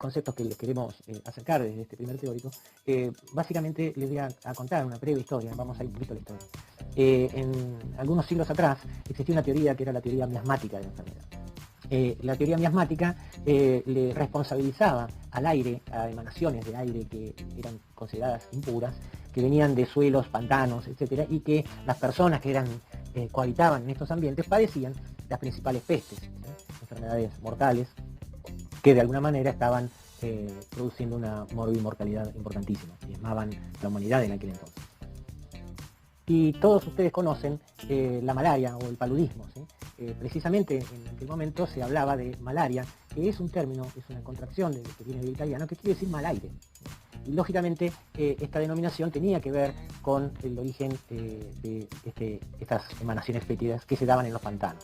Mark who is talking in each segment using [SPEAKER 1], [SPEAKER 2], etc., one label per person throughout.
[SPEAKER 1] conceptos que les queremos acercar desde este primer teórico, básicamente les voy a contar una breve historia, vamos a ir un poquito a la historia. En algunos siglos atrás existía una teoría que era la teoría miasmática de la enfermedad. La teoría miasmática le responsabilizaba al aire, a emanaciones de aire que eran consideradas impuras, que venían de suelos, pantanos, etcétera, y que las personas que cohabitaban en estos ambientes padecían las principales pestes, ¿sí? Enfermedades mortales, que de alguna manera estaban produciendo una morbimortalidad importantísima, diezmaban la humanidad en aquel entonces. Y todos ustedes conocen la malaria o el paludismo, ¿sí? Precisamente en aquel momento se hablaba de malaria, que es un término, es una contracción que viene del italiano, que quiere decir mal aire. Y lógicamente esta denominación tenía que ver con el origen de estas emanaciones fétidas que se daban en los pantanos.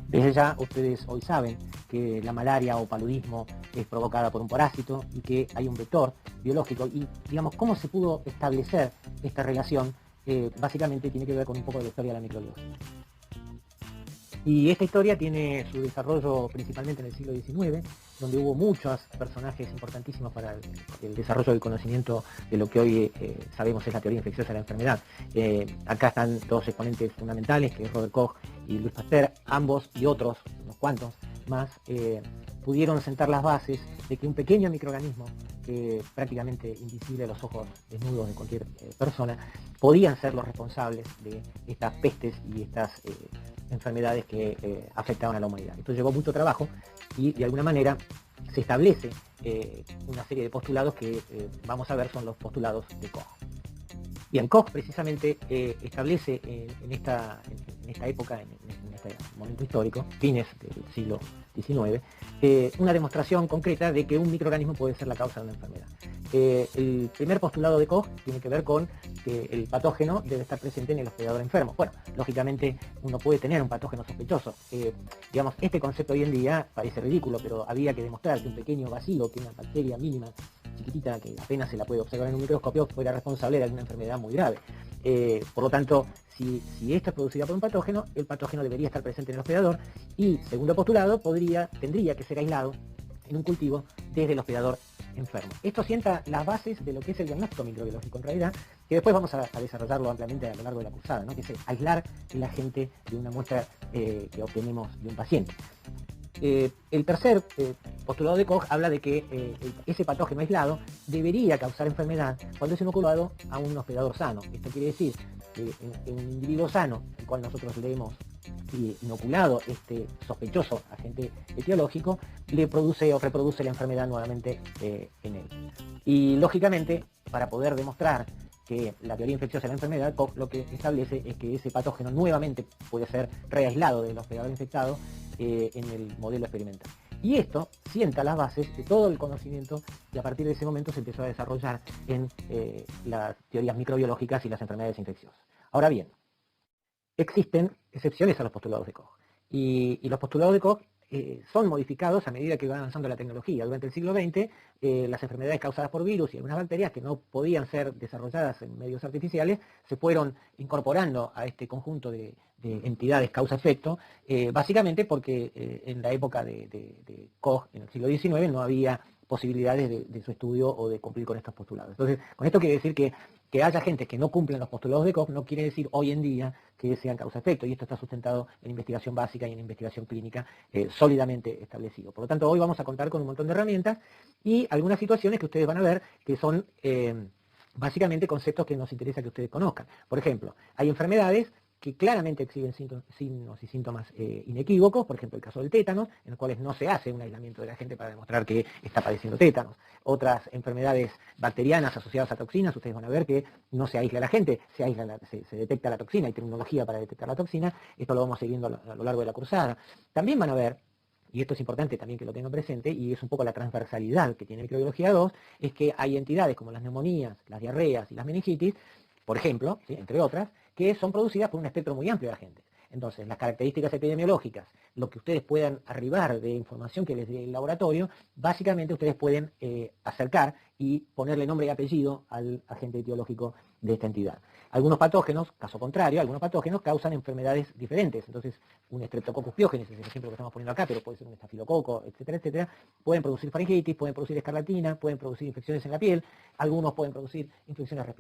[SPEAKER 1] Desde ya ustedes hoy saben que la malaria o paludismo es provocada por un parásito y que hay un vector biológico, y digamos cómo se pudo establecer esta relación básicamente tiene que ver con un poco de la historia de la microbiología. Y esta historia tiene su desarrollo principalmente en el siglo XIX, donde hubo muchos personajes importantísimos para el desarrollo del conocimiento de lo que hoy sabemos es la teoría infecciosa de la enfermedad. Acá están dos exponentes fundamentales, que es Robert Koch y Louis Pasteur. Ambos y otros, unos cuantos más, pudieron sentar las bases de que un pequeño microorganismo, que prácticamente invisible a los ojos desnudos de cualquier persona, podían ser los responsables de estas pestes y estas enfermedades que afectaban a la humanidad. Esto llevó mucho trabajo y de alguna manera se establece una serie de postulados que vamos a ver son los postulados de Koch. Bien, Koch precisamente establece en esta época, en este momento histórico, fines del siglo XIX, una demostración concreta de que un microorganismo puede ser la causa de una enfermedad. El primer postulado de Koch tiene que ver con que el patógeno debe estar presente en el hospedador enfermo. Bueno, lógicamente uno puede tener un patógeno sospechoso. Digamos, este concepto hoy en día parece ridículo, pero había que demostrar que un pequeño bacilo, que una bacteria mínima, chiquitita, que apenas se la puede observar en un microscopio, fuera responsable de alguna enfermedad muy grave. Por lo tanto, si esta es producida por un patógeno, el patógeno debería estar presente en el hospedador y, segundo postulado, tendría que ser aislado en un cultivo desde el hospedador enfermo. Esto sienta las bases de lo que es el diagnóstico microbiológico, en realidad, que después vamos a desarrollarlo ampliamente a lo largo de la cursada, ¿no? Que es aislar el agente de una muestra que obtenemos de un paciente. El tercer postulado de Koch habla de que ese patógeno aislado debería causar enfermedad cuando es inoculado a un hospedador sano. Esto quiere decir que en un individuo sano, el cual nosotros le hemos inoculado este sospechoso agente etiológico, le produce o reproduce la enfermedad nuevamente en él. Y lógicamente, para poder demostrar que la teoría infecciosa de la enfermedad, Koch lo que establece es que ese patógeno nuevamente puede ser reaislado del hospedador infectado en el modelo experimental. Y esto sienta las bases de todo el conocimiento que a partir de ese momento se empezó a desarrollar en las teorías microbiológicas y las enfermedades infecciosas. Ahora bien, existen excepciones a los postulados de Koch. Y los postulados de Koch son modificados a medida que va avanzando la tecnología. Durante el siglo XX, las enfermedades causadas por virus y algunas bacterias que no podían ser desarrolladas en medios artificiales se fueron incorporando a este conjunto de entidades causa-efecto, básicamente porque en la época de Koch, en el siglo XIX, no había posibilidades de su estudio o de cumplir con estos postulados. Entonces, con esto quiere decir que haya gente que no cumplen los postulados de Koch no quiere decir hoy en día que sean causa-efecto, y esto está sustentado en investigación básica y en investigación clínica sólidamente establecido. Por lo tanto, hoy vamos a contar con un montón de herramientas y algunas situaciones que ustedes van a ver que son básicamente conceptos que nos interesa que ustedes conozcan. Por ejemplo, hay enfermedades que claramente exhiben signos y síntomas inequívocos, por ejemplo el caso del tétanos, en los cuales no se hace un aislamiento de la gente para demostrar que está padeciendo tétanos. Otras enfermedades bacterianas asociadas a toxinas, ustedes van a ver que no se aísla la gente, se detecta la toxina, hay tecnología para detectar la toxina, esto lo vamos a ir viendo a lo largo de la cursada. También van a ver, y esto es importante también que lo tengan presente, y es un poco la transversalidad que tiene Microbiología 2, es que hay entidades como las neumonías, las diarreas y las meningitis, por ejemplo, ¿sí?, entre otras, que son producidas por un espectro muy amplio de agentes. Entonces, las características epidemiológicas, lo que ustedes puedan arribar de información que les dé el laboratorio, básicamente ustedes pueden acercar y ponerle nombre y apellido al agente etiológico de esta entidad. Algunos patógenos, caso contrario, algunos patógenos causan enfermedades diferentes. Entonces, un Streptococcus pyogenes, es el ejemplo que estamos poniendo acá, pero puede ser un estafilococo, etcétera, etcétera, pueden producir faringitis, pueden producir escarlatina, pueden producir infecciones en la piel, algunos pueden producir infecciones respiratorias.